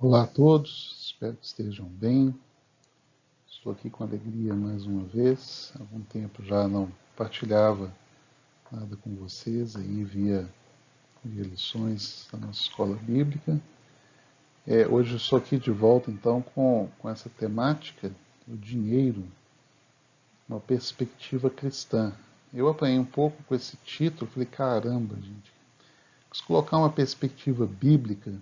Olá a todos, espero que estejam bem. Estou aqui com alegria mais uma vez. Há algum tempo já não partilhava nada com vocês aí via lições da nossa escola bíblica. Hoje eu estou aqui de volta então com essa temática do dinheiro, uma perspectiva cristã. Eu apanhei um pouco com esse título, falei, caramba, gente, se colocar uma perspectiva bíblica,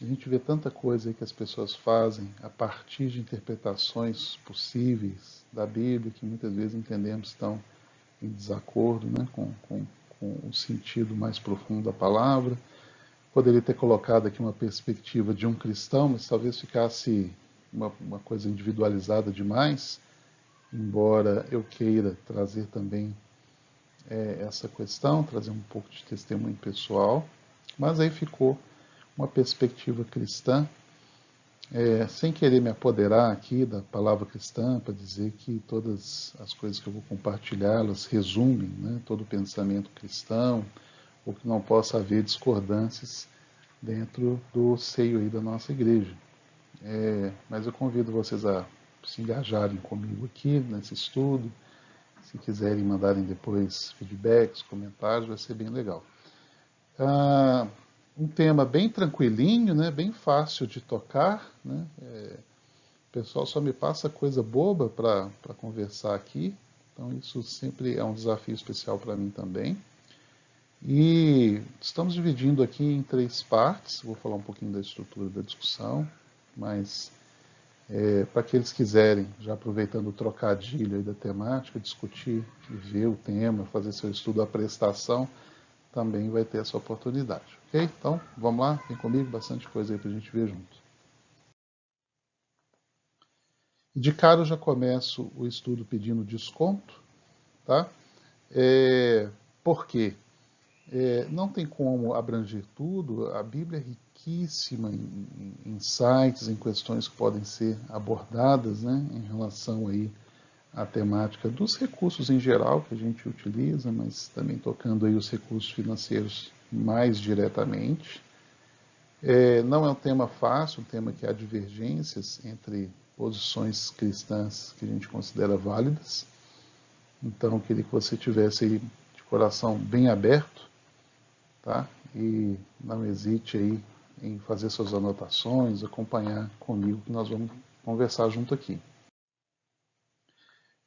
a gente vê tanta coisa aí que as pessoas fazem a partir de interpretações possíveis da Bíblia, que muitas vezes entendemos estão em desacordo, né, com o sentido mais profundo da palavra. Poderia ter colocado aqui uma perspectiva de um cristão, mas talvez ficasse uma coisa individualizada demais, embora eu queira trazer também essa questão, trazer um pouco de testemunho pessoal, mas aí ficou uma perspectiva cristã, sem querer me apoderar aqui da palavra cristã, para dizer que todas as coisas que eu vou compartilhar, elas resumem, né, todo o pensamento cristão, ou que não possa haver discordâncias dentro do seio aí da nossa igreja. Mas eu convido vocês a se engajarem comigo aqui nesse estudo. Se quiserem mandarem depois feedbacks, comentários, vai ser bem legal. Um tema bem tranquilinho, né, bem fácil de tocar, né, o pessoal só me passa coisa boba para conversar aqui, então isso sempre é um desafio especial para mim também. E estamos dividindo aqui em 3 partes, vou falar um pouquinho da estrutura da discussão, mas para aqueles que quiserem, já aproveitando o trocadilho aí da temática, discutir, ver o tema, fazer seu estudo à prestação, também vai ter essa oportunidade, ok? Então, vamos lá, vem comigo, bastante coisa aí para a gente ver junto. De cara eu já começo o estudo pedindo desconto, tá? Por quê? Não tem como abranger tudo, a Bíblia é riquíssima em insights, em questões que podem ser abordadas, né, em relação aí à temática dos recursos em geral que a gente utiliza, mas também tocando aí os recursos financeiros mais diretamente. Não é um tema fácil, um tema que há divergências entre posições cristãs que a gente considera válidas. Então, eu queria que você tivesse aí de coração bem aberto, tá? E não hesite aí em fazer suas anotações, acompanhar comigo, que nós vamos conversar junto aqui.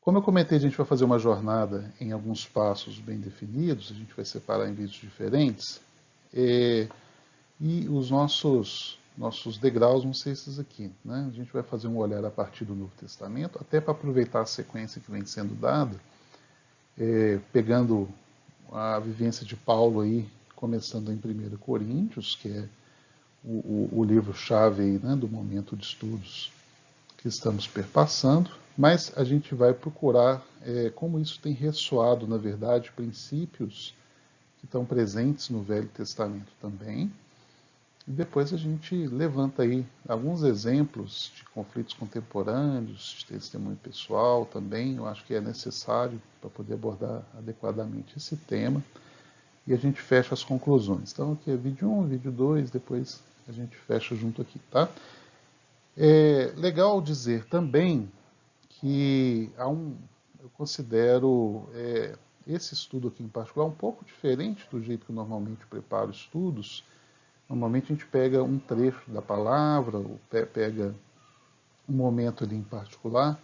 Como eu comentei, a gente vai fazer uma jornada em alguns passos bem definidos, a gente vai separar em vídeos diferentes, e os nossos degraus vão ser esses aqui, né? A gente vai fazer um olhar a partir do Novo Testamento, até para aproveitar a sequência que vem sendo dada, pegando a vivência de Paulo aí, começando em 1 Coríntios, que é o livro-chave aí, né, do momento de estudos que estamos perpassando, mas a gente vai procurar como isso tem ressoado, na verdade, princípios que estão presentes no Velho Testamento também. E depois a gente levanta aí alguns exemplos de conflitos contemporâneos, de testemunho pessoal também. Eu acho que é necessário para poder abordar adequadamente esse tema. E a gente fecha as conclusões. Então aqui é vídeo 1, vídeo 2, depois a gente fecha junto aqui, tá? É legal dizer também que eu considero esse estudo aqui em particular um pouco diferente do jeito que eu normalmente preparo estudos. Normalmente a gente pega um trecho da palavra, ou pega um momento ali em particular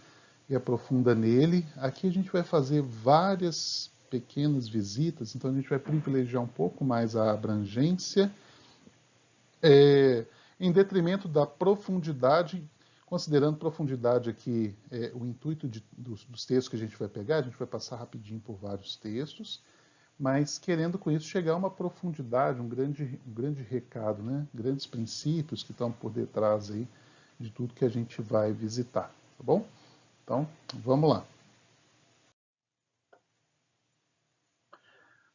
e aprofunda nele. Aqui a gente vai fazer várias pequenas visitas, então a gente vai privilegiar um pouco mais a abrangência, em detrimento da profundidade, considerando profundidade aqui o intuito dos textos que a gente vai passar rapidinho por vários textos, mas querendo com isso chegar a uma profundidade, um grande recado, né? Grandes princípios que estão por detrás aí de tudo que a gente vai visitar, tá bom? Então, vamos lá.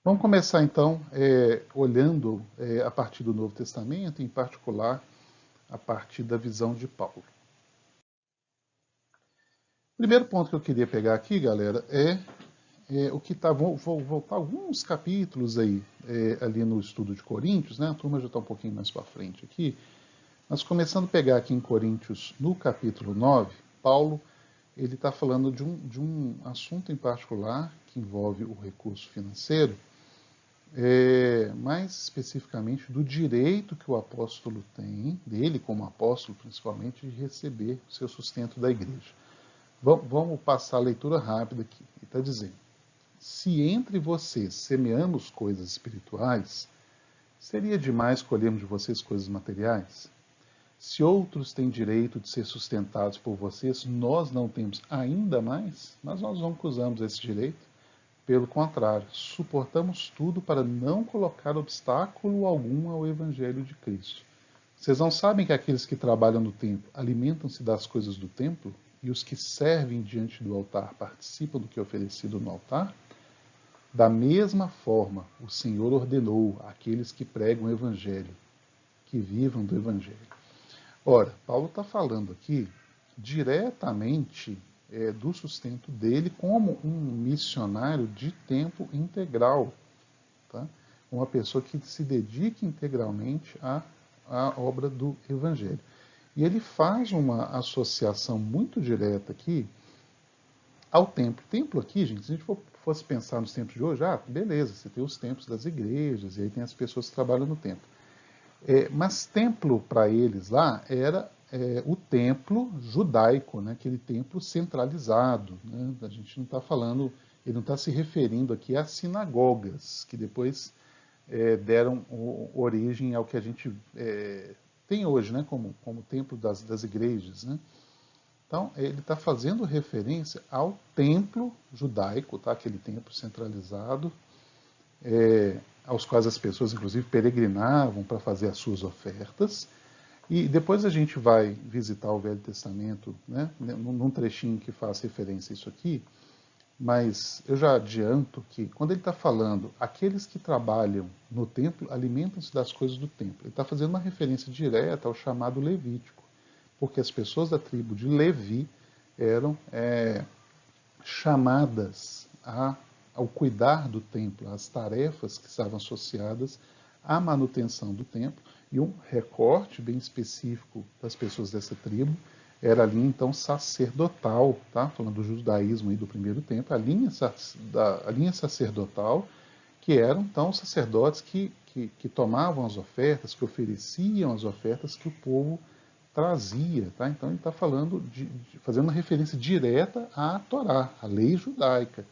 Vamos começar então olhando a partir do Novo Testamento, em particular a partir da visão de Paulo. O primeiro ponto que eu queria pegar aqui, galera, o que está. Vou voltar alguns capítulos aí ali no estudo de Coríntios, né? A turma já está um pouquinho mais para frente aqui, Mas começando a pegar aqui em Coríntios, no capítulo 9, Paulo ele está falando de um assunto em particular que envolve o recurso financeiro, mais especificamente do direito que o apóstolo tem, dele como apóstolo principalmente, de receber o seu sustento da igreja. Vamos passar a leitura rápida aqui. Ele está dizendo: se entre vocês semeamos coisas espirituais, seria demais colhermos de vocês coisas materiais? Se outros têm direito de ser sustentados por vocês, nós não temos ainda mais? Mas nós não usamos esse direito. Pelo contrário, suportamos tudo para não colocar obstáculo algum ao Evangelho de Cristo. Vocês não sabem que aqueles que trabalham no templo alimentam-se das coisas do templo? E os que servem diante do altar participam do que é oferecido no altar? Da mesma forma, o Senhor ordenou àqueles que pregam o Evangelho, que vivam do Evangelho. Ora, Paulo está falando aqui diretamente do sustento dele como um missionário de tempo integral. Tá? Uma pessoa que se dedica integralmente à obra do Evangelho. E ele faz uma associação muito direta aqui ao templo. Templo aqui, gente, se a gente fosse pensar nos templos de hoje, beleza, você tem os templos das igrejas, e aí tem as pessoas que trabalham no templo. Mas templo para eles lá era o templo judaico, né? Aquele templo centralizado. Né? A gente não está falando, ele não está se referindo aqui às sinagogas, que depois deram origem ao que a gente tem hoje, né? como templo das igrejas. Né? Então, ele está fazendo referência ao templo judaico, tá? Aquele templo centralizado, aos quais as pessoas, inclusive, peregrinavam para fazer as suas ofertas. E depois a gente vai visitar o Velho Testamento, né, num trechinho que faz referência a isso aqui, mas eu já adianto que, quando ele está falando, aqueles que trabalham no templo alimentam-se das coisas do templo, ele está fazendo uma referência direta ao chamado Levítico, porque as pessoas da tribo de Levi eram chamadas ao cuidar do templo, as tarefas que estavam associadas à manutenção do templo, e um recorte bem específico das pessoas dessa tribo era a linha, então, sacerdotal, tá? Falando do judaísmo aí do primeiro templo, a linha sacerdotal, que eram, então, sacerdotes que tomavam as ofertas, que ofereciam as ofertas que o povo trazia, tá? Então ele está falando fazendo uma referência direta à Torá, à lei judaica,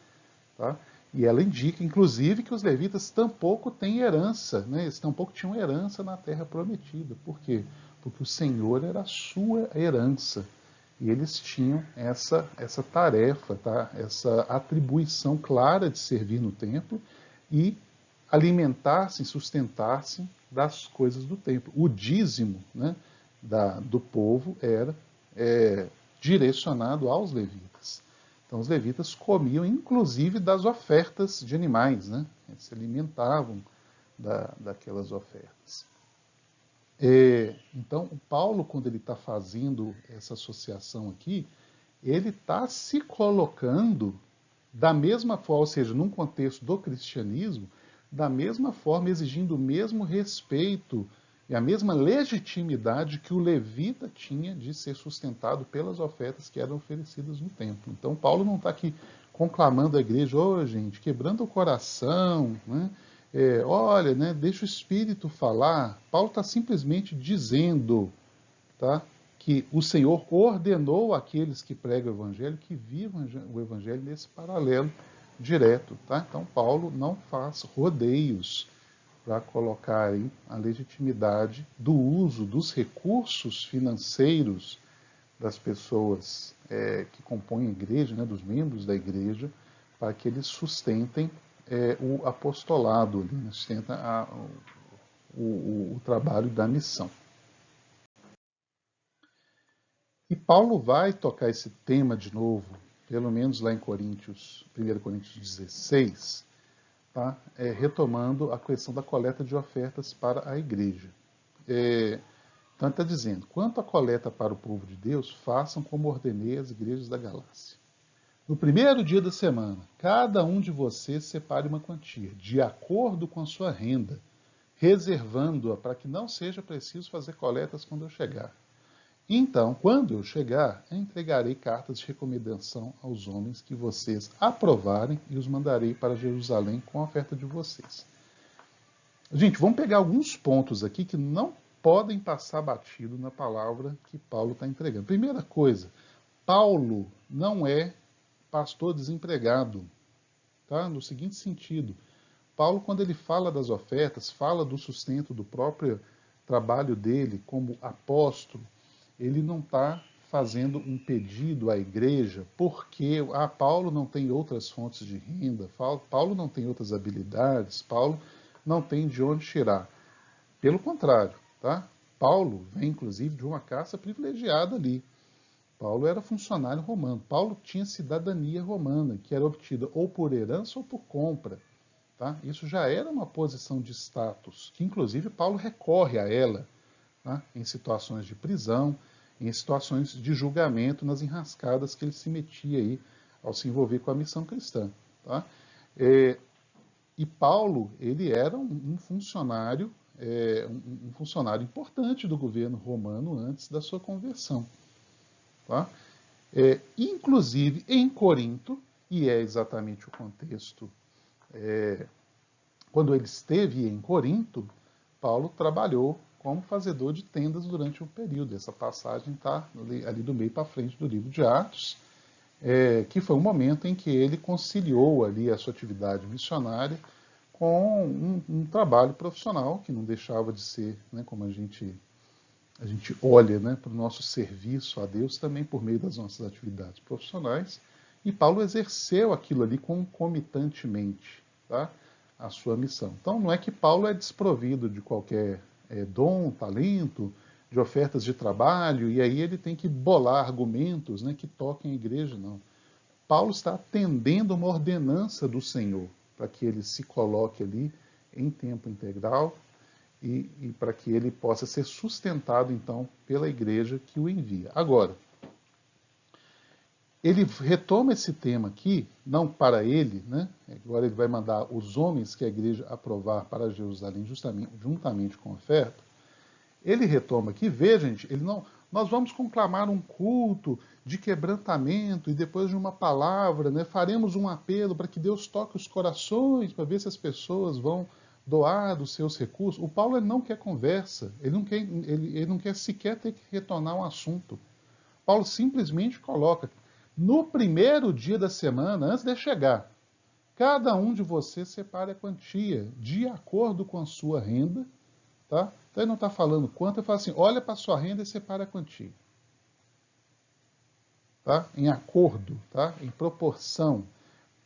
tá? E ela indica, inclusive, que os levitas tampouco têm herança, né? Eles tampouco tinham herança na terra prometida. Por quê? Porque o Senhor era a sua herança. E eles tinham essa tarefa, tá? Essa atribuição clara de servir no templo e alimentar-se, sustentar-se das coisas do templo. O dízimo, né, do povo era direcionado aos levitas. Então, os levitas comiam, inclusive, das ofertas de animais, né? Eles se alimentavam daquelas ofertas. Então, o Paulo, quando ele está fazendo essa associação aqui, ele está se colocando da mesma forma, ou seja, num contexto do cristianismo, da mesma forma exigindo o mesmo respeito e a mesma legitimidade que o levita tinha de ser sustentado pelas ofertas que eram oferecidas no templo. Então, Paulo não está aqui conclamando a igreja, gente, quebrando o coração, né? Olha, né, deixa o Espírito falar. Paulo está simplesmente dizendo, tá, que o Senhor ordenou àqueles que pregam o Evangelho que vivam o Evangelho nesse paralelo direto. Tá? Então, Paulo não faz rodeios para colocar aí a legitimidade do uso dos recursos financeiros das pessoas que compõem a igreja, né, dos membros da igreja, para que eles sustentem o apostolado, né, sustentem o trabalho da missão. E Paulo vai tocar esse tema de novo, pelo menos lá em 1 Coríntios 16, tá? Retomando a questão da coleta de ofertas para a igreja. Então ele está dizendo, quanto à coleta para o povo de Deus, façam como ordenei às igrejas da Galácia. No primeiro dia da semana, cada um de vocês separe uma quantia, de acordo com a sua renda, reservando-a para que não seja preciso fazer coletas quando eu chegar. Então, quando eu chegar, entregarei cartas de recomendação aos homens que vocês aprovarem e os mandarei para Jerusalém com a oferta de vocês. Gente, vamos pegar alguns pontos aqui que não podem passar batido na palavra que Paulo está entregando. Primeira coisa, Paulo não é pastor desempregado, tá? No seguinte sentido, Paulo, quando ele fala das ofertas, fala do sustento do próprio trabalho dele como apóstolo, ele não está fazendo um pedido à igreja porque Paulo não tem outras fontes de renda, Paulo não tem outras habilidades, Paulo não tem de onde tirar. Pelo contrário, tá? Paulo vem, inclusive, de uma caça privilegiada ali. Paulo era funcionário romano. Paulo tinha cidadania romana, que era obtida ou por herança ou por compra. Tá? Isso já era uma posição de status, que inclusive Paulo recorre a ela, tá? Em situações de prisão, em situações de julgamento, nas enrascadas que ele se metia aí ao se envolver com a missão cristã. Tá? E Paulo, ele era um funcionário, um funcionário importante do governo romano antes da sua conversão. Tá? Inclusive em Corinto, e é exatamente o contexto, quando ele esteve em Corinto, Paulo trabalhou como fazedor de tendas durante um período. Essa passagem está ali do meio para frente do livro de Atos, que foi um momento em que ele conciliou ali a sua atividade missionária com um trabalho profissional, que não deixava de ser, né, como a gente olha, né, para o nosso serviço a Deus também por meio das nossas atividades profissionais, e Paulo exerceu aquilo ali concomitantemente, tá, a sua missão. Então não é que Paulo é desprovido de qualquer dom, talento, de ofertas de trabalho, e aí ele tem que bolar argumentos, né, que toquem a igreja, não. Paulo está atendendo uma ordenança do Senhor, para que ele se coloque ali em tempo integral, e para que ele possa ser sustentado, então, pela igreja que o envia. Agora, ele retoma esse tema aqui, não para ele, né? Agora ele vai mandar os homens que a igreja aprovar para Jerusalém, juntamente com a oferta. Ele retoma aqui, veja, gente, ele não, nós vamos conclamar um culto de quebrantamento e depois de uma palavra, né, faremos um apelo para que Deus toque os corações, para ver se as pessoas vão doar dos seus recursos. O Paulo ele não quer conversa, ele não quer sequer ter que retornar um assunto. Paulo simplesmente coloca, no primeiro dia da semana, antes de chegar, cada um de vocês separe a quantia de acordo com a sua renda, tá? Então ele não está falando quanto, ele fala assim, olha para a sua renda e separa a quantia. Tá? Em acordo, tá? Em proporção,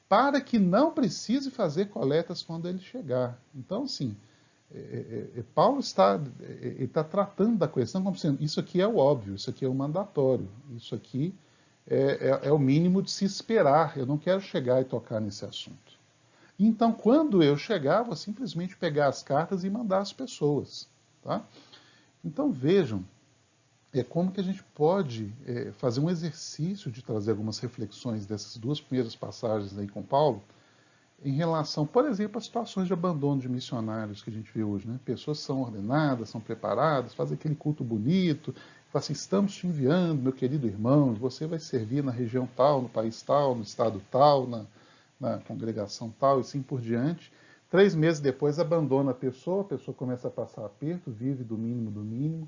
para que não precise fazer coletas quando ele chegar. Então, assim, Paulo está tratando da questão como sendo, isso aqui é o óbvio, isso aqui é o mandatório, isso aqui é o mínimo de se esperar, eu não quero chegar e tocar nesse assunto. Então, quando eu chegar, vou simplesmente pegar as cartas e mandar as pessoas. Tá? Então, vejam, como que a gente pode fazer um exercício de trazer algumas reflexões dessas duas primeiras passagens aí com Paulo, em relação, por exemplo, às situações de abandono de missionários que a gente vê hoje. Né? Pessoas são ordenadas, são preparadas, fazem aquele culto bonito, falam assim, estamos te enviando, meu querido irmão, você vai servir na região tal, no país tal, no estado tal, na congregação tal, e assim por diante. 3 meses depois abandona a pessoa começa a passar aperto, vive do mínimo,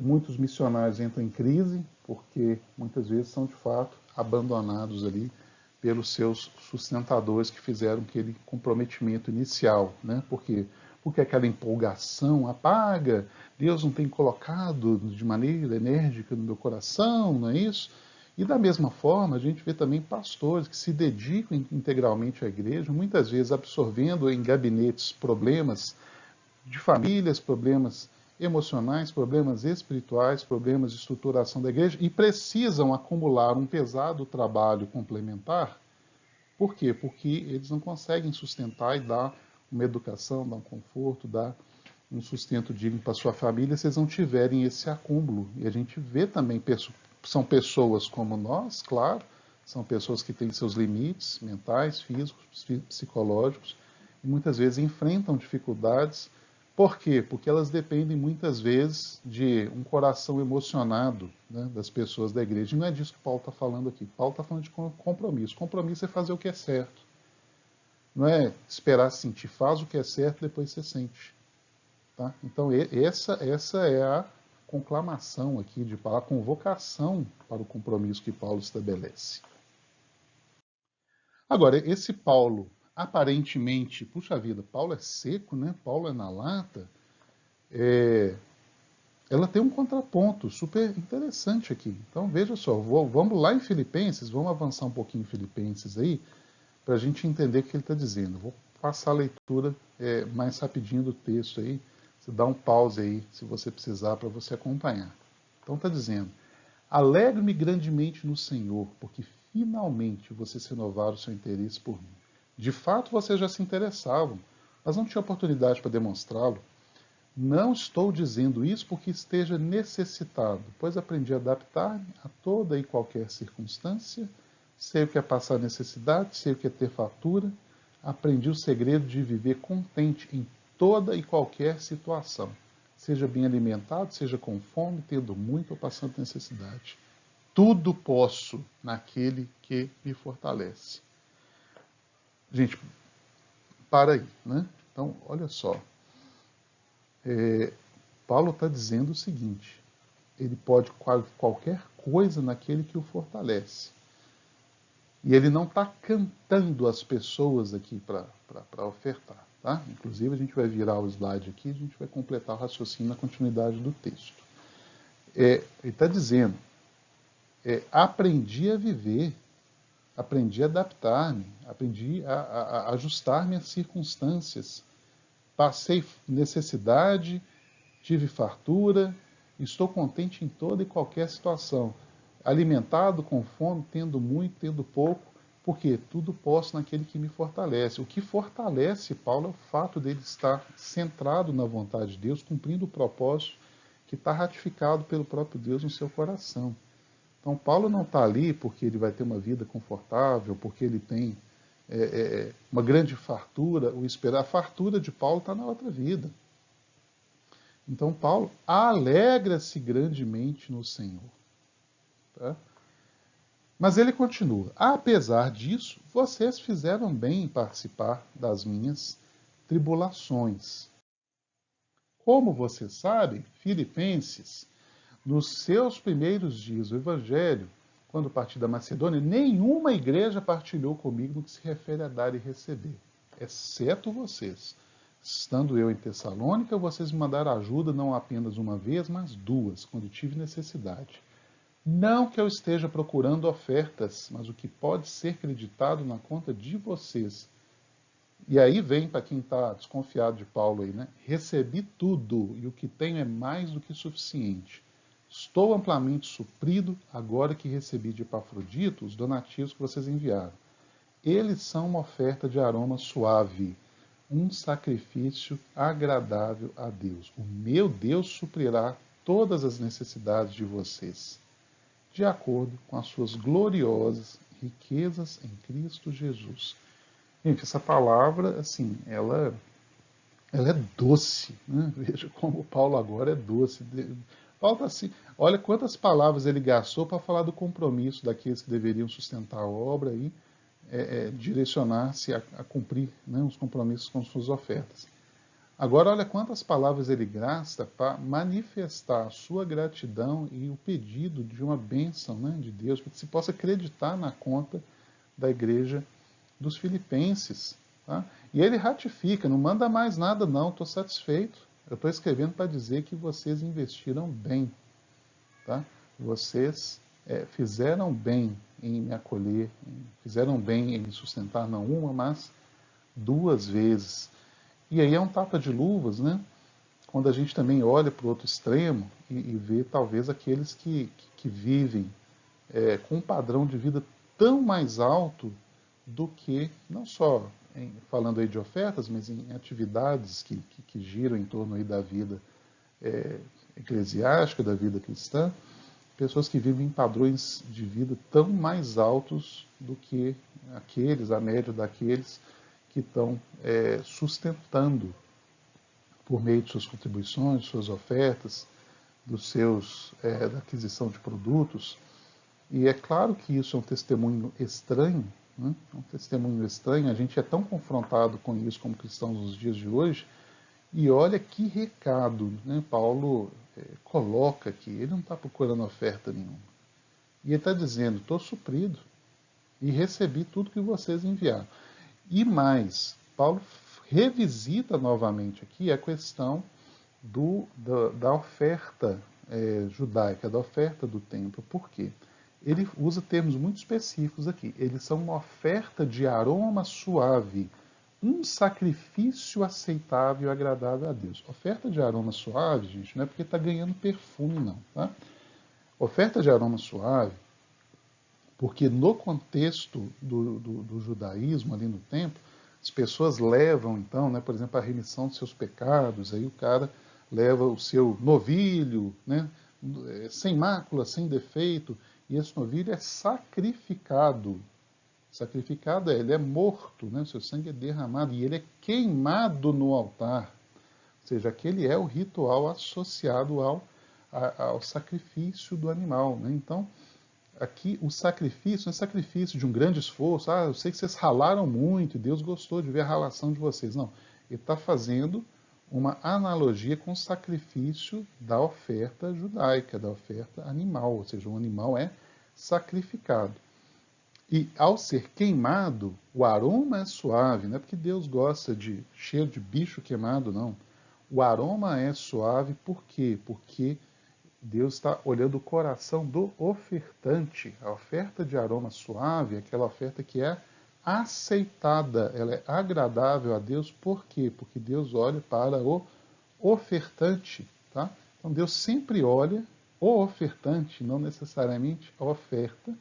muitos missionários entram em crise, porque muitas vezes são de fato abandonados ali pelos seus sustentadores que fizeram aquele comprometimento inicial, né? Porque aquela empolgação apaga, Deus não tem colocado de maneira enérgica no meu coração, não é isso? E da mesma forma, a gente vê também pastores que se dedicam integralmente à igreja, muitas vezes absorvendo em gabinetes problemas de famílias, problemas emocionais, problemas espirituais, problemas de estruturação da igreja, e precisam acumular um pesado trabalho complementar. Por quê? Porque eles não conseguem sustentar e dar uma educação, dar um conforto, dar um sustento digno para a sua família se eles não tiverem esse acúmulo. E a gente vê também, são pessoas como nós, claro, são pessoas que têm seus limites mentais, físicos, psicológicos, e muitas vezes enfrentam dificuldades Por quê? Porque elas dependem muitas vezes de um coração emocionado, né, das pessoas da igreja. E não é disso que Paulo está falando aqui. Paulo está falando de compromisso. Compromisso é fazer o que é certo. Não é esperar sentir. Faz o que é certo, depois você sente. Tá? Então, essa é a conclamação aqui de Paulo, a convocação para o compromisso que Paulo estabelece. Agora, esse Paulo, aparentemente, puxa vida, Paulo é seco, né? Paulo é na lata. Ela tem um contraponto super interessante aqui. Então, veja só, vamos lá em Filipenses, vamos avançar um pouquinho em Filipenses aí, para a gente entender o que ele está dizendo. Vou passar a leitura mais rapidinho do texto aí. Você dá um pause aí, se você precisar, para você acompanhar. Então está dizendo: alegro-me grandemente no Senhor, porque finalmente vocês renovaram o seu interesse por mim. De fato, vocês já se interessavam, mas não tinham oportunidade para demonstrá-lo. Não estou dizendo isso porque esteja necessitado, pois aprendi a adaptar-me a toda e qualquer circunstância. Sei o que é passar necessidade, sei o que é ter fartura. Aprendi o segredo de viver contente em toda e qualquer situação. Seja bem alimentado, seja com fome, tendo muito ou passando necessidade. Tudo posso naquele que me fortalece. Gente, para aí, né? Então, olha só. Paulo está dizendo o seguinte: ele pode qualquer coisa naquele que o fortalece. E ele não está cantando as pessoas aqui para ofertar. Tá? Inclusive, a gente vai virar o slide aqui, a gente vai completar o raciocínio na continuidade do texto. Ele está dizendo: aprendi a viver, aprendi a adaptar-me, aprendi a ajustar-me às circunstâncias. Passei necessidade, tive fartura, estou contente em toda e qualquer situação. Alimentado, com fome, tendo muito, tendo pouco, porque tudo posso naquele que me fortalece. O que fortalece Paulo é o fato dele estar centrado na vontade de Deus, cumprindo o propósito que está ratificado pelo próprio Deus no seu coração. Então, Paulo não está ali porque ele vai ter uma vida confortável, porque ele tem uma grande fartura, a fartura de Paulo está na outra vida. Então, Paulo alegra-se grandemente no Senhor. Tá? Mas ele continua: apesar disso, vocês fizeram bem em participar das minhas tribulações. Como vocês sabem, Filipenses, nos seus primeiros dias do Evangelho, quando parti da Macedônia, nenhuma igreja partilhou comigo no que se refere a dar e receber, exceto vocês. Estando eu em Tessalônica, vocês me mandaram ajuda não apenas uma vez, mas duas, quando tive necessidade. Não que eu esteja procurando ofertas, mas o que pode ser creditado na conta de vocês. E aí vem, para quem está desconfiado de Paulo aí, né? Recebi tudo, e o que tenho é mais do que suficiente. Estou amplamente suprido, agora que recebi de Epafrodito os donativos que vocês enviaram. Eles são uma oferta de aroma suave, um sacrifício agradável a Deus. O meu Deus suprirá todas as necessidades de vocês, de acordo com as suas gloriosas riquezas em Cristo Jesus. Gente, essa palavra, assim, ela é doce, né? Veja como Paulo agora é doce. Paulo está assim, olha quantas palavras ele gastou para falar do compromisso daqueles que deveriam sustentar a obra e direcionar-se a cumprir, né, os compromissos com suas ofertas. Agora, olha quantas palavras ele gasta para manifestar a sua gratidão e o pedido de uma bênção, né, de Deus, para que se possa acreditar na conta da igreja dos filipenses. Tá? E ele ratifica: não manda mais nada não, estou satisfeito. Eu estou escrevendo para dizer que vocês investiram bem. Tá? Vocês fizeram bem em me acolher, fizeram bem em me sustentar, não uma, mas duas vezes. E aí é um tapa de luvas, né? Quando a gente também olha para o outro extremo e vê talvez aqueles que vivem com um padrão de vida tão mais alto do que, não só falando aí de ofertas, mas em atividades que giram em torno aí da vida eclesiástica, da vida cristã, pessoas que vivem em padrões de vida tão mais altos do que a média daqueles que estão sustentando por meio de suas contribuições, suas ofertas, da aquisição de produtos. E é claro que isso é um testemunho estranho, né? Um testemunho estranho. A gente é tão confrontado com isso como cristãos nos dias de hoje. E olha que recado, né? Paulo coloca aqui. Ele não está procurando oferta nenhuma. E ele está dizendo, estou suprido e recebi tudo que vocês enviaram. E mais, Paulo revisita novamente aqui a questão da oferta judaica, da oferta do templo. Por quê? Ele usa termos muito específicos aqui. Eles são uma oferta de aroma suave, um sacrifício aceitável e agradável a Deus. Oferta de aroma suave, gente, não é porque está ganhando perfume, não. Tá? Oferta de aroma suave, porque no contexto do judaísmo, ali no templo, as pessoas levam, então, né, por exemplo, a remissão de seus pecados, aí o cara leva o seu novilho, né, sem mácula, sem defeito, e esse novilho é sacrificado. Sacrificado ele é morto, né, o seu sangue é derramado, e ele é queimado no altar. Ou seja, aquele é o ritual associado ao sacrifício do animal. Né? Então, aqui o sacrifício não é sacrifício de um grande esforço. Eu sei que vocês ralaram muito e Deus gostou de ver a ralação de vocês. Não, ele está fazendo uma analogia com o sacrifício da oferta judaica, da oferta animal, ou seja, o animal é sacrificado. E ao ser queimado, o aroma é suave, não é porque Deus gosta de cheiro de bicho queimado, não. O aroma é suave, por quê? Porque Deus está olhando o coração do ofertante. A oferta de aroma suave é aquela oferta que é aceitada, ela é agradável a Deus. Por quê? Porque Deus olha para o ofertante. Tá? Então Deus sempre olha o ofertante, não necessariamente a oferta.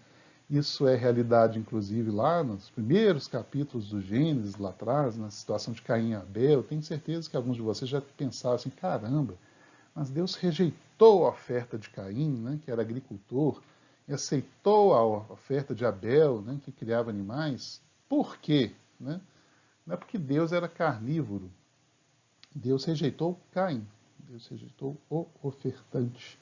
Isso é realidade, inclusive, lá nos primeiros capítulos do Gênesis, lá atrás, na situação de Caim e Abel. Tenho certeza que alguns de vocês já pensaram assim, caramba, mas Deus rejeitou a oferta de Caim, né, que era agricultor, e aceitou a oferta de Abel, né, que criava animais. Por quê? Né? Não é porque Deus era carnívoro. Deus rejeitou Caim. Deus rejeitou o ofertante.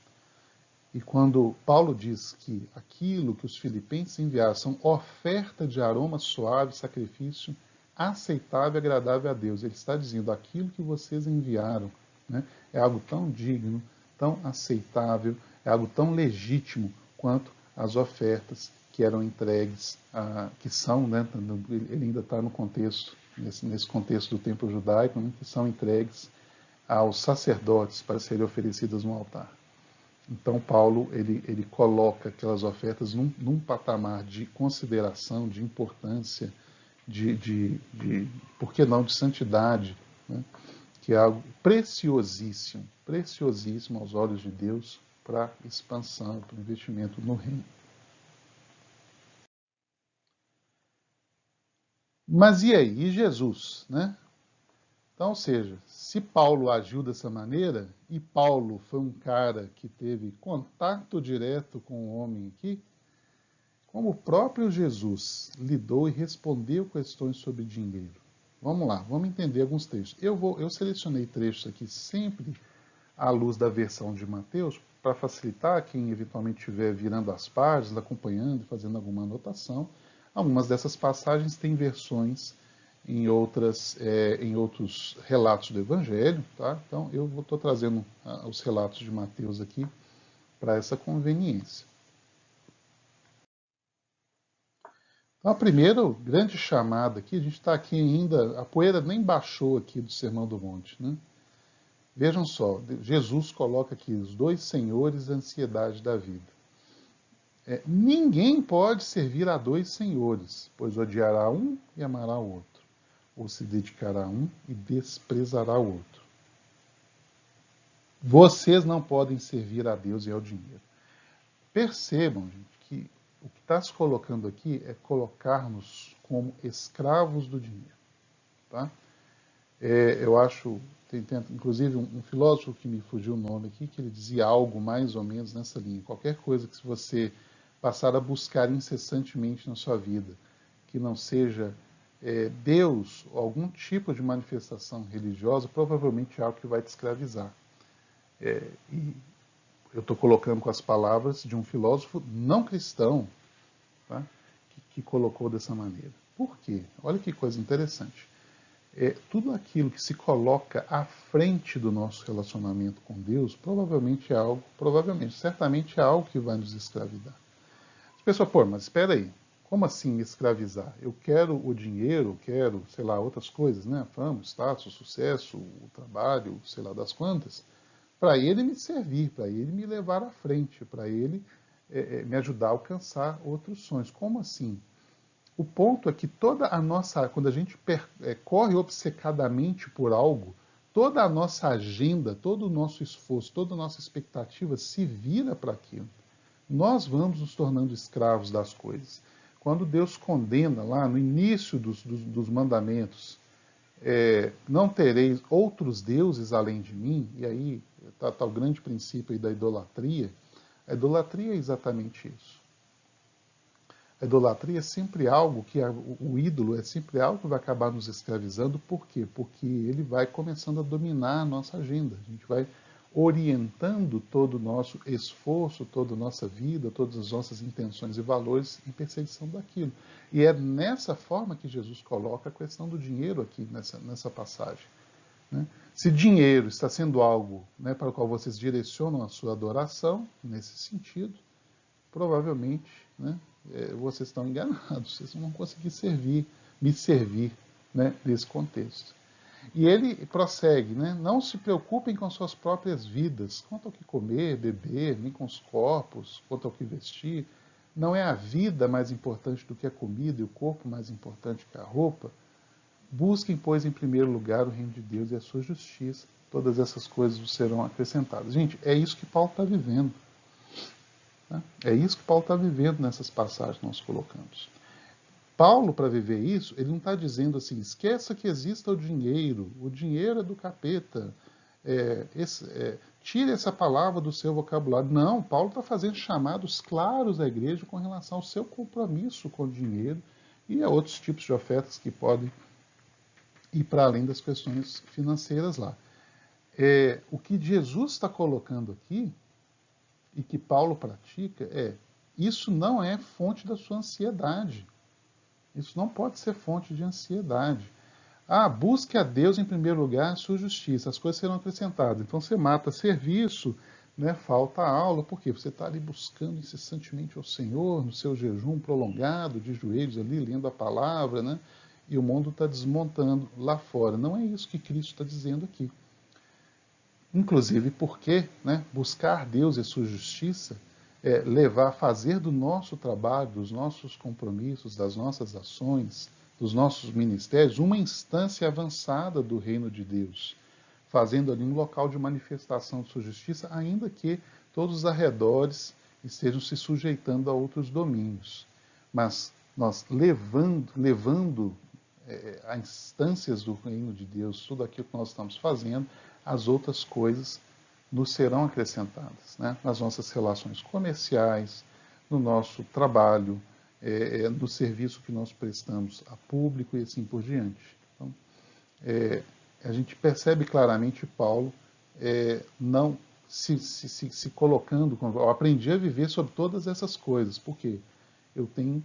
E quando Paulo diz que aquilo que os filipenses enviaram são oferta de aroma suave, sacrifício aceitável e agradável a Deus, ele está dizendo aquilo que vocês enviaram, né, é algo tão digno, tão aceitável, é algo tão legítimo quanto as ofertas que eram entregues, que são, né, ele ainda está no contexto, nesse contexto do templo judaico, né, que são entregues aos sacerdotes para serem oferecidas no altar. Então, Paulo ele coloca aquelas ofertas num patamar de consideração, de importância, por que não, de santidade, né? Que é algo preciosíssimo, preciosíssimo aos olhos de Deus para expansão, para investimento no reino. Mas e aí? E Jesus, né? Então, ou seja, se Paulo agiu dessa maneira, e Paulo foi um cara que teve contato direto com o homem aqui, como o próprio Jesus lidou e respondeu questões sobre dinheiro. Vamos lá, vamos entender alguns textos. Eu selecionei trechos aqui sempre à luz da versão de Mateus, para facilitar quem eventualmente estiver virando as páginas, acompanhando, fazendo alguma anotação. Algumas dessas passagens têm versões em outros relatos do Evangelho, tá? Então eu estou trazendo os relatos de Mateus aqui para essa conveniência. Então a primeira grande chamada aqui, a gente está aqui ainda, a poeira nem baixou aqui do Sermão do Monte, né? Vejam só, Jesus coloca aqui os dois senhores da ansiedade da vida. Ninguém pode servir a dois senhores, pois odiará um e amará o outro, ou se dedicará a um e desprezará o outro. Vocês não podem servir a Deus e ao dinheiro. Percebam, gente, que o que está se colocando aqui é colocar-nos como escravos do dinheiro. Tá? Eu acho, inclusive um filósofo que me fugiu o nome aqui, que ele dizia algo mais ou menos nessa linha. Qualquer coisa que você passar a buscar incessantemente na sua vida, que não seja Deus, algum tipo de manifestação religiosa, provavelmente é algo que vai te escravizar. E eu estou colocando com as palavras de um filósofo não cristão, tá? que colocou dessa maneira. Por quê? Olha que coisa interessante. Tudo aquilo que se coloca à frente do nosso relacionamento com Deus, certamente é algo que vai nos escravidar. As pessoas, pô, mas espera aí, como assim me escravizar? Eu quero o dinheiro, quero, sei lá, outras coisas, né? Fama, status, sucesso, o trabalho, sei lá das quantas, para ele me servir, para ele me levar à frente, para ele me ajudar a alcançar outros sonhos. Como assim? O ponto é que toda a nossa, quando a gente corre obcecadamente por algo, toda a nossa agenda, todo o nosso esforço, toda a nossa expectativa se vira para aquilo. Nós vamos nos tornando escravos das coisas. Quando Deus condena lá no início dos mandamentos, não tereis outros deuses além de mim, e aí está o grande princípio aí da idolatria. A idolatria é exatamente isso. A idolatria é sempre algo que, o ídolo é sempre algo que vai acabar nos escravizando. Por quê? Porque ele vai começando a dominar a nossa agenda. A gente vai orientando todo o nosso esforço, toda a nossa vida, todas as nossas intenções e valores em perseguição daquilo. E é nessa forma que Jesus coloca a questão do dinheiro aqui nessa passagem. Né? Se dinheiro está sendo algo, né, para o qual vocês direcionam a sua adoração, nesse sentido, provavelmente, né, vocês estão enganados, vocês não vão conseguir me servir, né, nesse contexto. E ele prossegue, né, não se preocupem com suas próprias vidas, quanto ao que comer, beber, nem com os corpos, quanto ao que vestir. Não é a vida mais importante do que a comida e o corpo mais importante que a roupa? Busquem, pois, em primeiro lugar o reino de Deus e a sua justiça. Todas essas coisas vos serão acrescentadas. Gente, é isso que Paulo está vivendo. É isso que Paulo está vivendo nessas passagens que nós colocamos. Paulo, para viver isso, ele não está dizendo assim, esqueça que exista o dinheiro é do capeta, tire essa palavra do seu vocabulário. Não, Paulo está fazendo chamados claros à igreja com relação ao seu compromisso com o dinheiro e a outros tipos de ofertas que podem ir para além das questões financeiras lá. O que Jesus está colocando aqui e que Paulo pratica isso não é fonte da sua ansiedade. Isso não pode ser fonte de ansiedade. Busque a Deus em primeiro lugar a sua justiça, as coisas serão acrescentadas. Então você mata serviço, né, falta aula, porque você está ali buscando incessantemente ao Senhor, no seu jejum prolongado, de joelhos ali, lendo a palavra, né, e o mundo está desmontando lá fora. Não é isso que Cristo está dizendo aqui. Inclusive porque, né, buscar Deus e a sua justiça levar a fazer do nosso trabalho, dos nossos compromissos, das nossas ações, dos nossos ministérios, uma instância avançada do reino de Deus, fazendo ali um local de manifestação de sua justiça, ainda que todos os arredores estejam se sujeitando a outros domínios. Mas nós levando a instâncias do reino de Deus, tudo aquilo que nós estamos fazendo, as outras coisas nos serão acrescentadas, né? Nas nossas relações comerciais, no nosso trabalho, no serviço que nós prestamos a público e assim por diante. Então, a gente percebe claramente Paulo não se colocando, eu aprendi a viver sobre todas essas coisas, porque eu tenho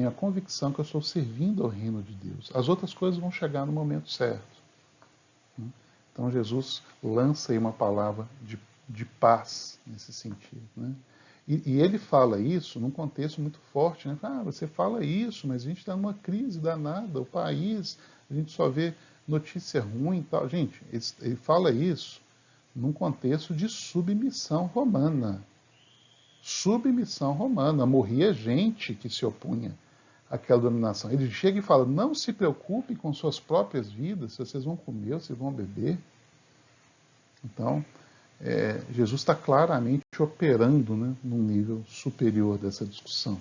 a convicção que eu estou servindo ao reino de Deus. As outras coisas vão chegar no momento certo. Então Jesus lança aí uma palavra de paz nesse sentido. Né? E ele fala isso num contexto muito forte. Né? Você fala isso, mas a gente está numa crise danada, o país, a gente só vê notícia ruim e tal. Gente, ele fala isso num contexto de submissão romana. Submissão romana. Morria gente que se opunha àquela dominação. Ele chega e fala, não se preocupem com suas próprias vidas, se vocês vão comer, se vão beber. Então, Jesus está claramente operando, né, num nível superior dessa discussão.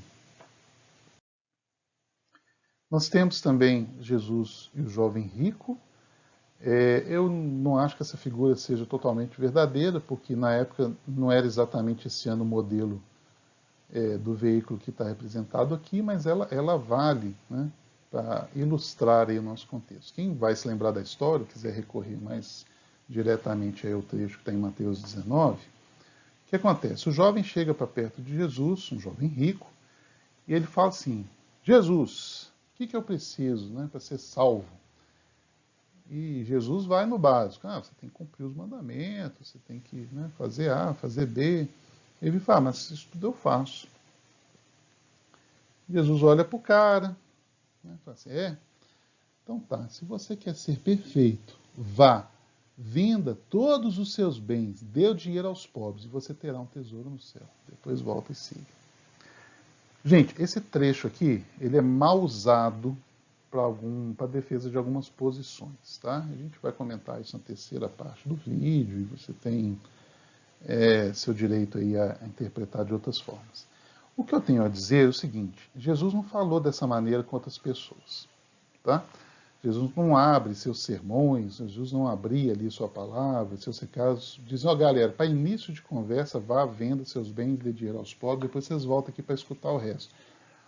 Nós temos também Jesus e o jovem rico. Eu não acho que essa figura seja totalmente verdadeira, porque na época não era exatamente esse ano o modelo do veículo que está representado aqui, mas ela vale, né, para ilustrar aí o nosso contexto. Quem vai se lembrar da história, quiser recorrer mais diretamente aí ao trecho que está em Mateus 19, o que acontece? O jovem chega para perto de Jesus, um jovem rico, e ele fala assim: Jesus, o que eu preciso, né, para ser salvo? E Jesus vai no básico: você tem que cumprir os mandamentos, você tem que, né, fazer A, fazer B. Ele fala: mas isso tudo eu faço. Jesus olha para o cara, né, fala assim: então tá, se você quer ser perfeito, vá, venda todos os seus bens, dê o dinheiro aos pobres e você terá um tesouro no céu. Depois volta e siga. Gente, esse trecho aqui, ele é mal usado para defesa de algumas posições, tá? A gente vai comentar isso na terceira parte do vídeo e você tem seu direito aí a interpretar de outras formas. O que eu tenho a dizer é o seguinte: Jesus não falou dessa maneira com outras pessoas, tá? Jesus não abre seus sermões, Jesus não abria ali sua palavra, seus recados, dizem: galera, para início de conversa, vá, venda seus bens, dê dinheiro aos pobres, depois vocês voltam aqui para escutar o resto.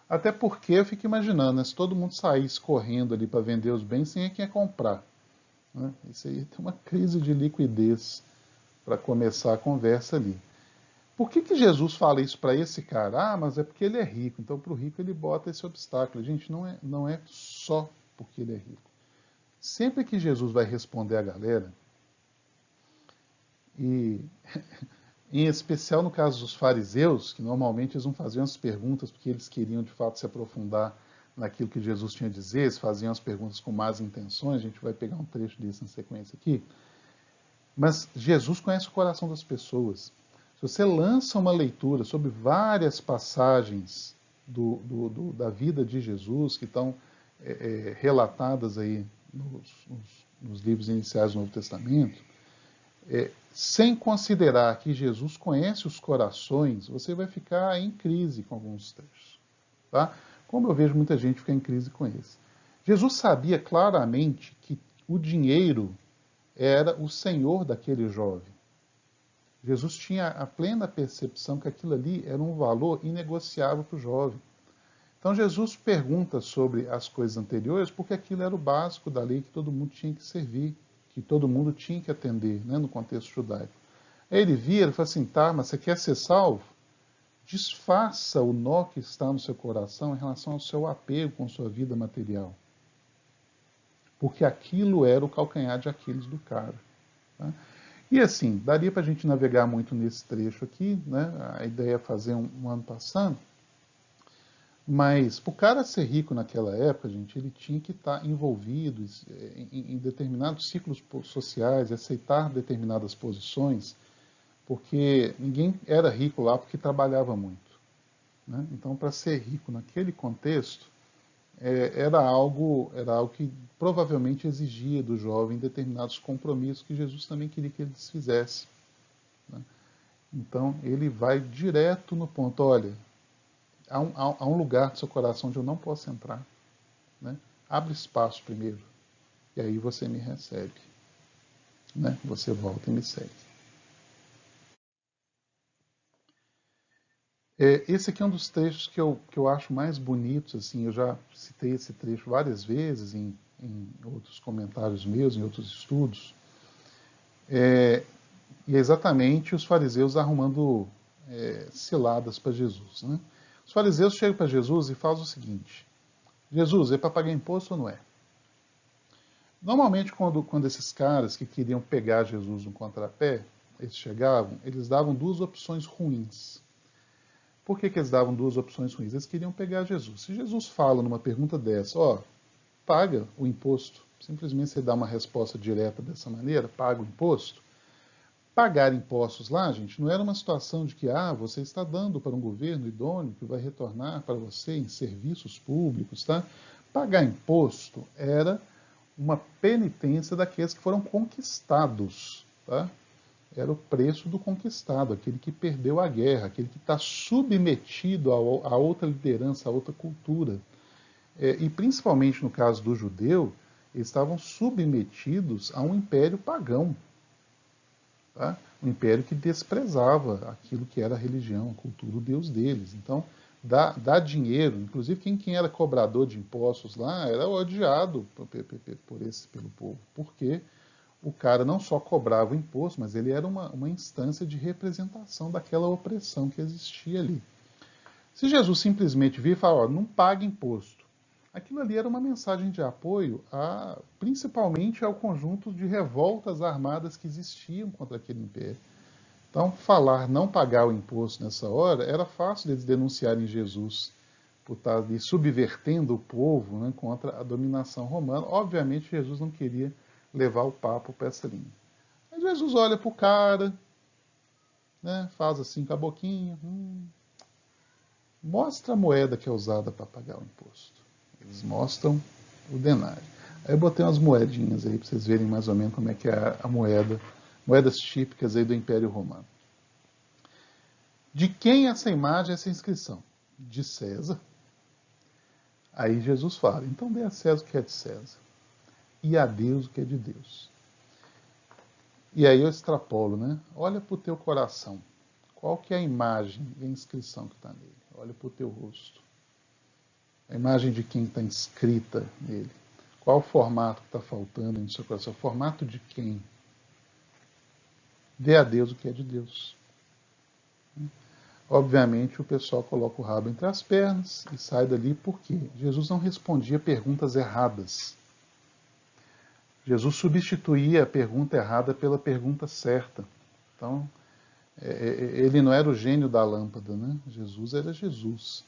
Até porque eu fico imaginando, né, se todo mundo saísse correndo ali para vender os bens, sem quem ia comprar. Né? Isso aí tem uma crise de liquidez para começar a conversa ali. Por que Jesus fala isso para esse cara? Mas é porque ele é rico, então para o rico ele bota esse obstáculo. Gente, não é só porque ele é rico. Sempre que Jesus vai responder a galera, e em especial no caso dos fariseus, que normalmente eles não faziam as perguntas porque eles queriam de fato se aprofundar naquilo que Jesus tinha a dizer, eles faziam as perguntas com más intenções, a gente vai pegar um trecho disso na sequência aqui. Mas Jesus conhece o coração das pessoas. Se você lança uma leitura sobre várias passagens da vida de Jesus, que estão relatadas aí nos livros iniciais do Novo Testamento, sem considerar que Jesus conhece os corações, você vai ficar em crise com alguns trechos. Tá? Como eu vejo muita gente ficar em crise com esse. Jesus sabia claramente que o dinheiro era o senhor daquele jovem. Jesus tinha a plena percepção que aquilo ali era um valor inegociável para o jovem. Então Jesus pergunta sobre as coisas anteriores porque aquilo era o básico da lei que todo mundo tinha que servir, que todo mundo tinha que atender, né, no contexto judaico. Aí ele via, ele fala assim: tá, mas você quer ser salvo? Desfaça o nó que está no seu coração em relação ao seu apego com sua vida material. Porque aquilo era o calcanhar de Aquiles do cara. Tá? E assim, daria para a gente navegar muito nesse trecho aqui, né? A ideia é fazer um ano passando. Mas para o cara ser rico naquela época, gente, ele tinha que estar envolvido em determinados ciclos sociais, aceitar determinadas posições, porque ninguém era rico lá porque trabalhava muito. Né? Então, para ser rico naquele contexto, era algo que provavelmente exigia do jovem determinados compromissos que Jesus também queria que ele desfizesse. Né? Então, ele vai direto no ponto: olha, há um lugar do seu coração onde eu não posso entrar. Né? Abre espaço primeiro, e aí você me recebe. Né? Você volta e me segue. Esse aqui é um dos trechos que eu acho mais bonitos. Assim, eu já citei esse trecho várias vezes em outros comentários meus, em outros estudos. E é exatamente os fariseus arrumando ciladas para Jesus. Né? Os fariseus chegam para Jesus e fazem o seguinte: Jesus, é para pagar imposto ou não é? Normalmente, quando esses caras que queriam pegar Jesus no contrapé, eles chegavam, eles davam duas opções ruins. Por que eles davam duas opções ruins? Eles queriam pegar Jesus. Se Jesus fala numa pergunta dessa: paga o imposto, simplesmente você dá uma resposta direta dessa maneira, paga o imposto. Pagar impostos lá, gente, não era uma situação de que você está dando para um governo idôneo que vai retornar para você em serviços públicos, tá? Pagar imposto era uma penitência daqueles que foram conquistados, tá? Era o preço do conquistado, aquele que perdeu a guerra, aquele que está submetido a outra liderança, a outra cultura. E principalmente no caso do judeu, eles estavam submetidos a um império pagão. Tá? Um império que desprezava aquilo que era a religião, a cultura, o Deus deles. Então, dar dinheiro, inclusive quem era cobrador de impostos lá era odiado pelo povo, porque o cara não só cobrava o imposto, mas ele era uma instância de representação daquela opressão que existia ali. Se Jesus simplesmente vir e falar, ó, não paga imposto, aquilo ali era uma mensagem de apoio principalmente ao conjunto de revoltas armadas que existiam contra aquele império. Então, falar não pagar o imposto nessa hora, era fácil deles denunciarem Jesus por estar ali subvertendo o povo, né, contra a dominação romana. Obviamente, Jesus não queria levar o papo para essa linha. Mas Jesus olha para o cara, né, faz assim com a boquinha, mostra a moeda que é usada para pagar o imposto. Eles mostram o denário. Aí eu botei umas moedinhas aí para vocês verem mais ou menos como é que é a moeda, moedas típicas aí do Império Romano. De quem essa imagem, essa inscrição? De César. Aí Jesus fala, então dê a César o que é de César e a Deus o que é de Deus. E aí eu extrapolo, né? Olha para o teu coração. Qual que é a imagem e a inscrição que está nele? Olha para o teu rosto. A imagem de quem está inscrita nele. Qual o formato que está faltando no seu coração? O formato de quem? Dê a Deus o que é de Deus. Obviamente o pessoal coloca o rabo entre as pernas e sai dali porque Jesus não respondia perguntas erradas. Jesus substituía a pergunta errada pela pergunta certa. Então, ele não era o gênio da lâmpada, né? Jesus era Jesus.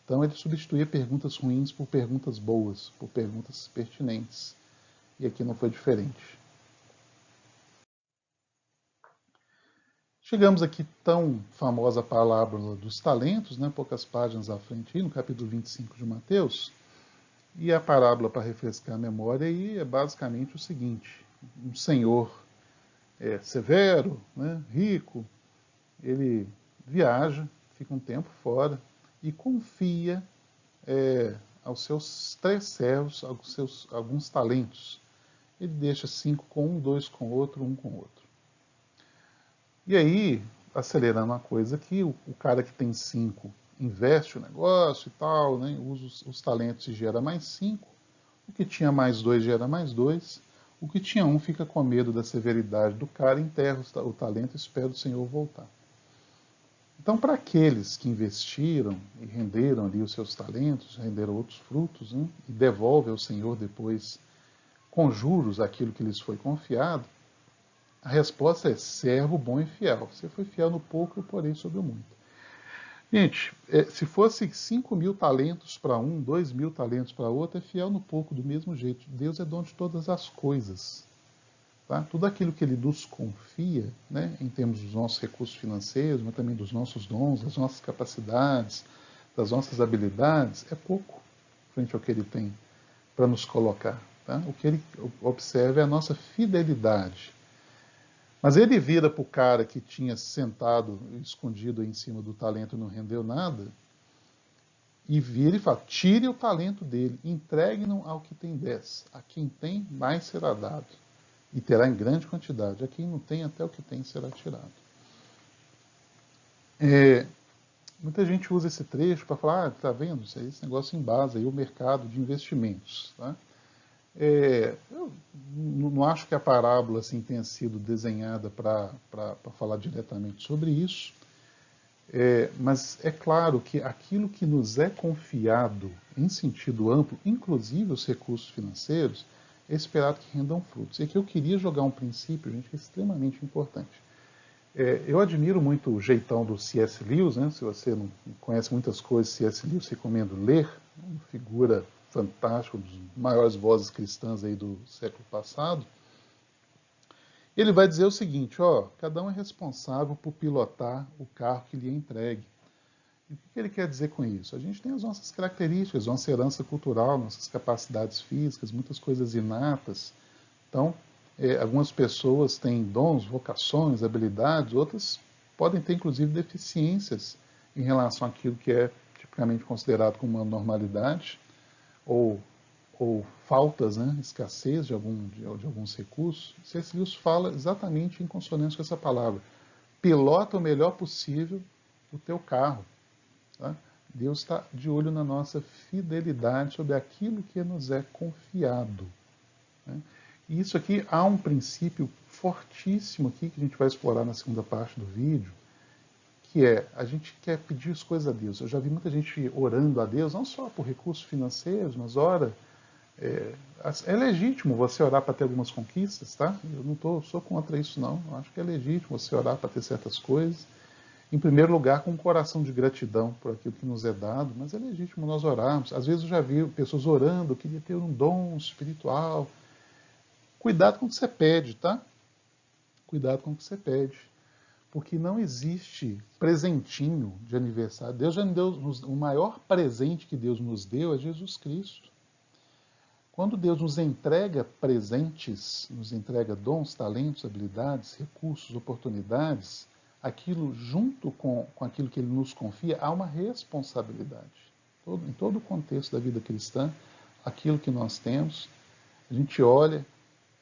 Então ele substituía perguntas ruins por perguntas boas, por perguntas pertinentes. E aqui não foi diferente. Chegamos aqui tão famosa parábola dos talentos, né, poucas páginas à frente, no capítulo 25 de Mateus, e a parábola, para refrescar a memória, aí é basicamente o seguinte, um senhor severo, né, rico, ele viaja, fica um tempo fora e confia aos seus 3 servos alguns talentos. Ele deixa 5 com um, 2 com outro, 1 com outro. E aí, acelerando a coisa aqui, o cara que tem 5 investe o negócio e tal, né, usa os talentos e gera mais 5. O que tinha mais 2 gera mais 2. O que tinha 1 fica com medo da severidade do cara, enterra o talento e espera o Senhor voltar. Então, para aqueles que investiram e renderam ali os seus talentos, renderam outros frutos, né, e devolvem ao Senhor depois com juros aquilo que lhes foi confiado, a resposta é servo bom e fiel. Você foi fiel no pouco, eu porei sobre o muito. Gente, se fosse 5.000 talentos para um, 2.000 talentos para outro, é fiel no pouco do mesmo jeito. Deus é dono de todas as coisas. Tá? Tudo aquilo que Ele nos confia, né, em termos dos nossos recursos financeiros, mas também dos nossos dons, das nossas capacidades, das nossas habilidades, é pouco frente ao que Ele tem para nos colocar. Tá? O que Ele observa é a nossa fidelidade. Mas ele vira para o cara que tinha sentado, escondido em cima do talento e não rendeu nada, e vira e fala, tire o talento dele, entregue-no ao que tem 10. A quem tem, mais será dado. E terá em grande quantidade. A quem não tem, até o que tem será tirado. Muita gente usa esse trecho para falar, está vendo, esse negócio embasa aí o mercado de investimentos. Tá? Eu não acho que a parábola assim, tenha sido desenhada para falar diretamente sobre isso, mas é claro que aquilo que nos é confiado em sentido amplo, inclusive os recursos financeiros, é esperado que rendam frutos. E aqui eu queria jogar um princípio, gente, que é extremamente importante. Eu admiro muito o jeitão do C.S. Lewis, né? Se você não conhece muitas coisas, C.S. Lewis, recomendo ler, uma figura fantástica, uma das maiores vozes cristãs aí do século passado. Ele vai dizer o seguinte, ó, cada um é responsável por pilotar o carro que lhe é entregue. E o que ele quer dizer com isso? A gente tem as nossas características, nossa herança cultural, nossas capacidades físicas, muitas coisas inatas. Então, algumas pessoas têm dons, vocações, habilidades, outras podem ter, inclusive, deficiências em relação àquilo que é tipicamente considerado como uma normalidade, ou faltas, né, escassez de alguns recursos. C.S. Lewis fala exatamente em consonância com essa palavra. Pilota o melhor possível o teu carro. Tá? Deus está de olho na nossa fidelidade sobre aquilo que nos é confiado. Né? E isso aqui, há um princípio fortíssimo aqui, que a gente vai explorar na segunda parte do vídeo, que é, a gente quer pedir as coisas a Deus. Eu já vi muita gente orando a Deus, não só por recursos financeiros, mas ora, é legítimo você orar para ter algumas conquistas, tá? Eu não sou contra isso, não. Eu acho que é legítimo você orar para ter certas coisas. Em primeiro lugar, com um coração de gratidão por aquilo que nos é dado, mas é legítimo nós orarmos. Às vezes eu já vi pessoas orando, eu queria ter um dom espiritual. Cuidado com o que você pede, tá? Cuidado com o que você pede. Porque não existe presentinho de aniversário. Deus já nos deu, o maior presente que Deus nos deu é Jesus Cristo. Quando Deus nos entrega presentes, nos entrega dons, talentos, habilidades, recursos, oportunidades, aquilo junto com aquilo que Ele nos confia, há uma responsabilidade. Em todo o contexto da vida cristã, aquilo que nós temos, a gente olha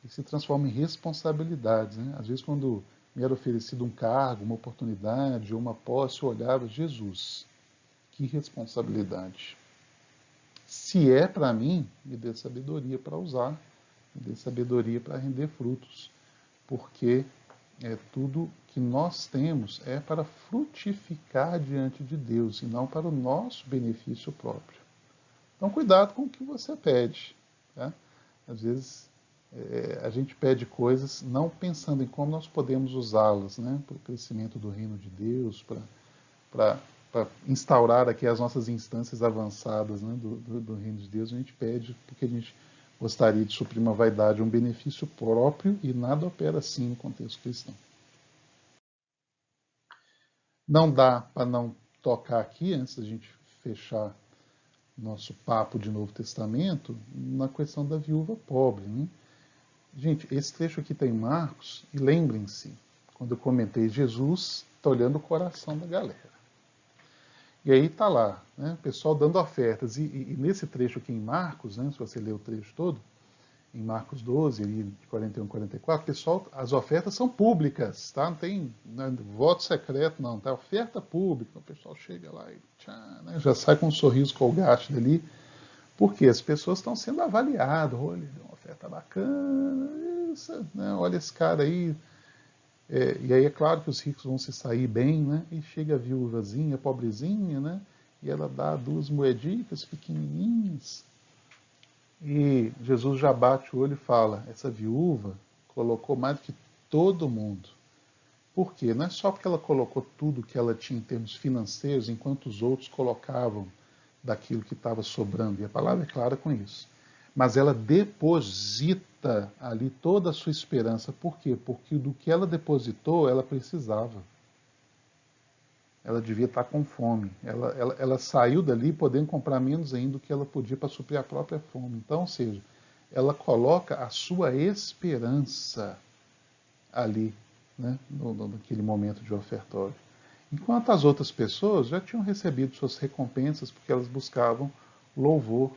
e se transforma em responsabilidades. Né? Às vezes, quando me era oferecido um cargo, uma oportunidade ou uma posse, eu olhava, Jesus, que responsabilidade. Se é para mim, me dê sabedoria para usar, me dê sabedoria para render frutos, porque tudo que nós temos é para frutificar diante de Deus e não para o nosso benefício próprio. Então, cuidado com o que você pede. Tá? Às vezes, a gente pede coisas não pensando em como nós podemos usá-las, né, para o crescimento do reino de Deus, para instaurar aqui as nossas instâncias avançadas, né, do reino de Deus. A gente pede porque a gente gostaria de suprir uma vaidade, um benefício próprio, e nada opera assim no contexto cristão. Não dá para não tocar aqui, antes da gente fechar nosso papo de Novo Testamento, na questão da viúva pobre. Né? Gente, esse trecho aqui tem Marcos, e lembrem-se, quando eu comentei, Jesus está olhando o coração da galera. E aí está lá, né, o pessoal dando ofertas. E nesse trecho aqui em Marcos, né, se você ler o trecho todo, em Marcos 12, ali, de 41 a 44, pessoal, as ofertas são públicas, tá? Não tem voto secreto, não, tá? Oferta pública, o pessoal chega lá e tchá, né, já sai com um sorriso colgate dali, porque as pessoas estão sendo avaliadas. Olha, deu uma oferta bacana, isso, né? Olha esse cara aí. E aí é claro que os ricos vão se sair bem, né? E chega a viúvazinha, pobrezinha, né? E ela dá 2 moedinhas pequenininhas. E Jesus já bate o olho e fala, essa viúva colocou mais do que todo mundo. Por quê? Não é só porque ela colocou tudo que ela tinha em termos financeiros, enquanto os outros colocavam daquilo que estava sobrando. E a palavra é clara com isso. Mas ela deposita ali toda a sua esperança. Por quê? Porque do que ela depositou, ela precisava. Ela devia estar com fome. Ela saiu dali podendo comprar menos ainda do que ela podia para suprir a própria fome. Então, ou seja, ela coloca a sua esperança ali, né, naquele momento de ofertório. Enquanto as outras pessoas já tinham recebido suas recompensas porque elas buscavam louvor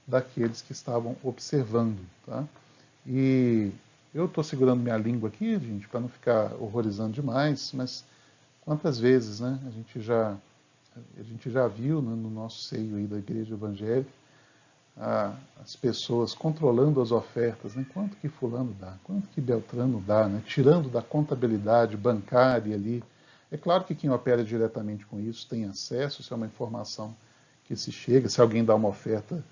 daqueles que estavam observando. Tá? E eu estou segurando minha língua aqui, gente, para não ficar horrorizando demais, mas quantas vezes, né, a gente já viu, né, no nosso seio aí da igreja evangélica, as pessoas controlando as ofertas, né, quanto que fulano dá, quanto que Beltrano dá, né, tirando da contabilidade bancária ali. É claro que quem opera diretamente com isso tem acesso, se é uma informação que se chega, se alguém dá uma oferta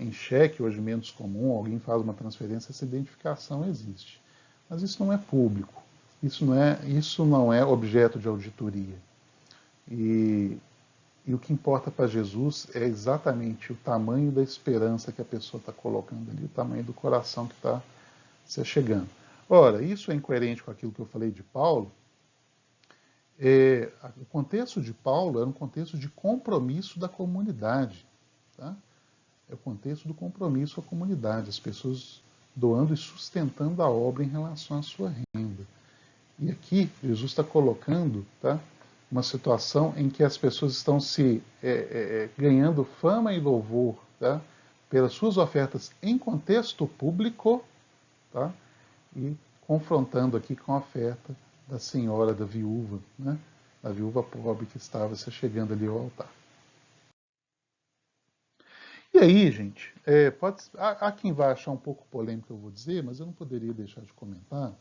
em cheque, hoje menos comum, alguém faz uma transferência, essa identificação existe. Mas isso não é público, isso não é objeto de auditoria. E o que importa para Jesus é exatamente o tamanho da esperança que a pessoa está colocando ali, o tamanho do coração que está se chegando. Ora, isso é incoerente com aquilo que eu falei de Paulo. O contexto de Paulo era um contexto de compromisso da comunidade. Tá? É o contexto do compromisso com a comunidade, as pessoas doando e sustentando a obra em relação à sua renda. E aqui, Jesus está colocando, tá, uma situação em que as pessoas estão se ganhando fama e louvor, tá, pelas suas ofertas em contexto público, tá, e confrontando aqui com a oferta da senhora, da viúva, né, da viúva pobre que estava se chegando ali ao altar. E aí, gente, há quem vai achar um pouco polêmico, eu vou dizer, mas eu não poderia deixar de comentar,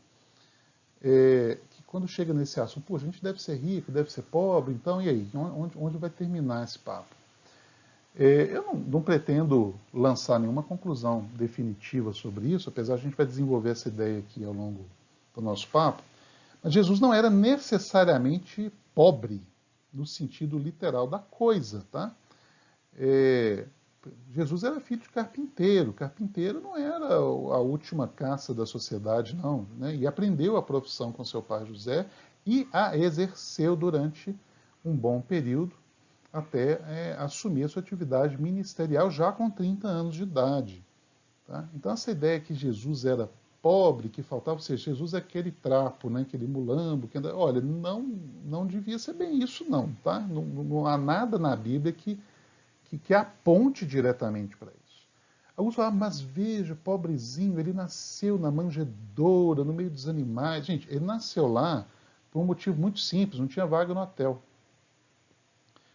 que quando chega nesse assunto, pô, a gente deve ser rico, deve ser pobre, então e aí? Onde vai terminar esse papo? Eu não pretendo lançar nenhuma conclusão definitiva sobre isso, apesar de a gente vai desenvolver essa ideia aqui ao longo do nosso papo, mas Jesus não era necessariamente pobre, no sentido literal da coisa, tá? É, Jesus era filho de carpinteiro. Carpinteiro não era a última caça da sociedade, não. Né? E aprendeu a profissão com seu pai José e a exerceu durante um bom período, até assumir a sua atividade ministerial já com 30 anos de idade. Tá? Então, essa ideia que Jesus era pobre, que faltava, ou seja, Jesus é aquele trapo, né, aquele mulambo, olha, não devia ser bem isso, não. Tá? Não há nada na Bíblia que aponte diretamente para isso. Alguns falam, mas veja, pobrezinho, ele nasceu na manjedoura, no meio dos animais. Gente, ele nasceu lá por um motivo muito simples, não tinha vaga no hotel.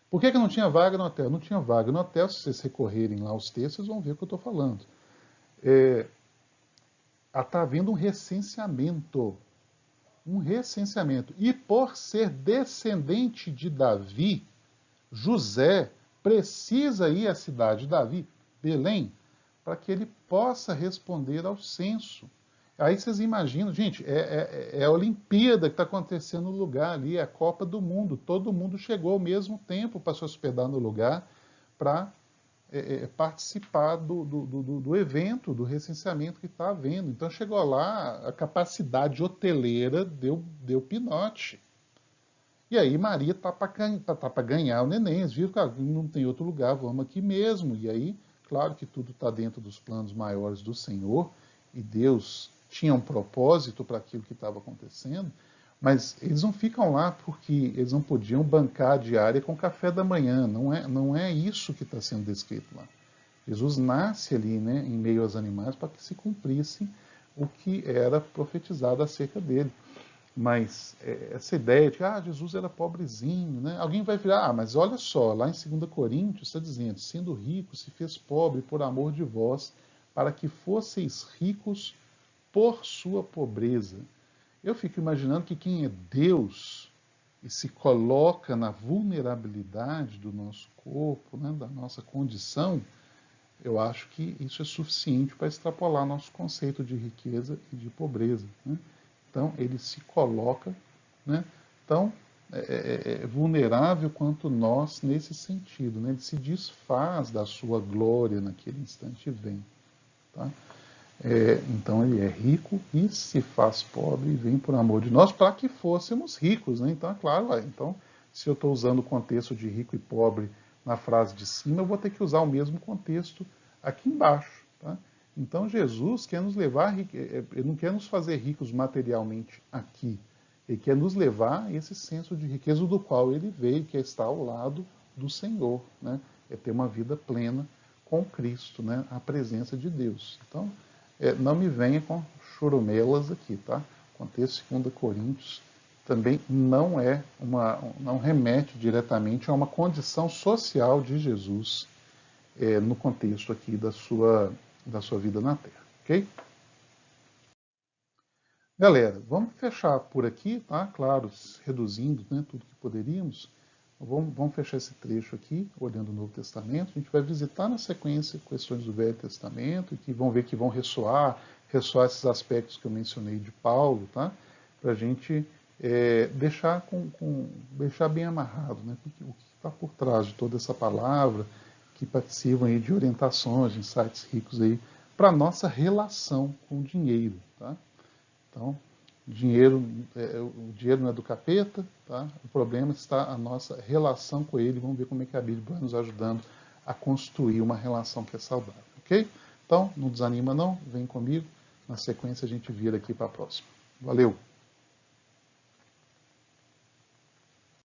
Por que não tinha vaga no hotel? Não tinha vaga no hotel, se vocês recorrerem lá aos textos, vocês vão ver o que eu estou falando. Está havendo um recenseamento. Um recenseamento. E por ser descendente de Davi, José precisa ir à cidade de Davi, Belém, para que ele possa responder ao censo. Aí vocês imaginam, gente, é a Olimpíada que está acontecendo no lugar ali, é a Copa do Mundo. Todo mundo chegou ao mesmo tempo para se hospedar no lugar para participar do evento, do recenseamento que está havendo. Então chegou lá, a capacidade hoteleira deu pinote. E aí Maria tá para ganhar o neném, eles viram que não tem outro lugar, vamos aqui mesmo. E aí, claro que tudo está dentro dos planos maiores do Senhor, e Deus tinha um propósito para aquilo que estava acontecendo, mas eles não ficam lá porque eles não podiam bancar a diária com café da manhã, não é isso que está sendo descrito lá. Jesus nasce ali, né, em meio aos animais para que se cumprisse o que era profetizado acerca dele. Mas essa ideia de que Jesus era pobrezinho, né? Alguém vai virar, mas olha só, lá em 2 Coríntios está dizendo, sendo rico se fez pobre por amor de vós, para que fosseis ricos por sua pobreza. Eu fico imaginando que quem é Deus e se coloca na vulnerabilidade do nosso corpo, né, da nossa condição, eu acho que isso é suficiente para extrapolar nosso conceito de riqueza e de pobreza. Né? Então, ele se coloca, né, tão vulnerável quanto nós nesse sentido. Né? Ele se desfaz da sua glória naquele instante e vem. Tá? Então, ele é rico e se faz pobre e vem por amor de nós para que fôssemos ricos. Né? Então, é claro, então, se eu estou usando o contexto de rico e pobre na frase de cima, eu vou ter que usar o mesmo contexto aqui embaixo. Tá? Então Jesus quer nos levar, ele não quer nos fazer ricos materialmente aqui, ele quer nos levar a esse senso de riqueza do qual ele veio, que é estar ao lado do Senhor, né? É ter uma vida plena com Cristo, né? A presença de Deus. Então, não me venha com churumelas aqui, tá? O contexto de 2 Coríntios também não remete diretamente a uma condição social de Jesus no contexto aqui da sua vida na Terra, ok? Galera, vamos fechar por aqui, tá? Claro, reduzindo, né, tudo que poderíamos. Vamos fechar esse trecho aqui, olhando o Novo Testamento. A gente vai visitar na sequência questões do Velho Testamento, e que vão ver que vão ressoar esses aspectos que eu mencionei de Paulo, tá? Para a gente deixar bem amarrado, né? O que está por trás de toda essa palavra, que participam aí de orientações, de insights ricos aí para a nossa relação com o dinheiro, tá? Então, o dinheiro não é do capeta, tá? O problema está a nossa relação com ele. Vamos ver como é que a Bíblia vai nos ajudando a construir uma relação que é saudável, ok? Então, não desanima não, vem comigo. Na sequência a gente vira aqui para a próxima. Valeu!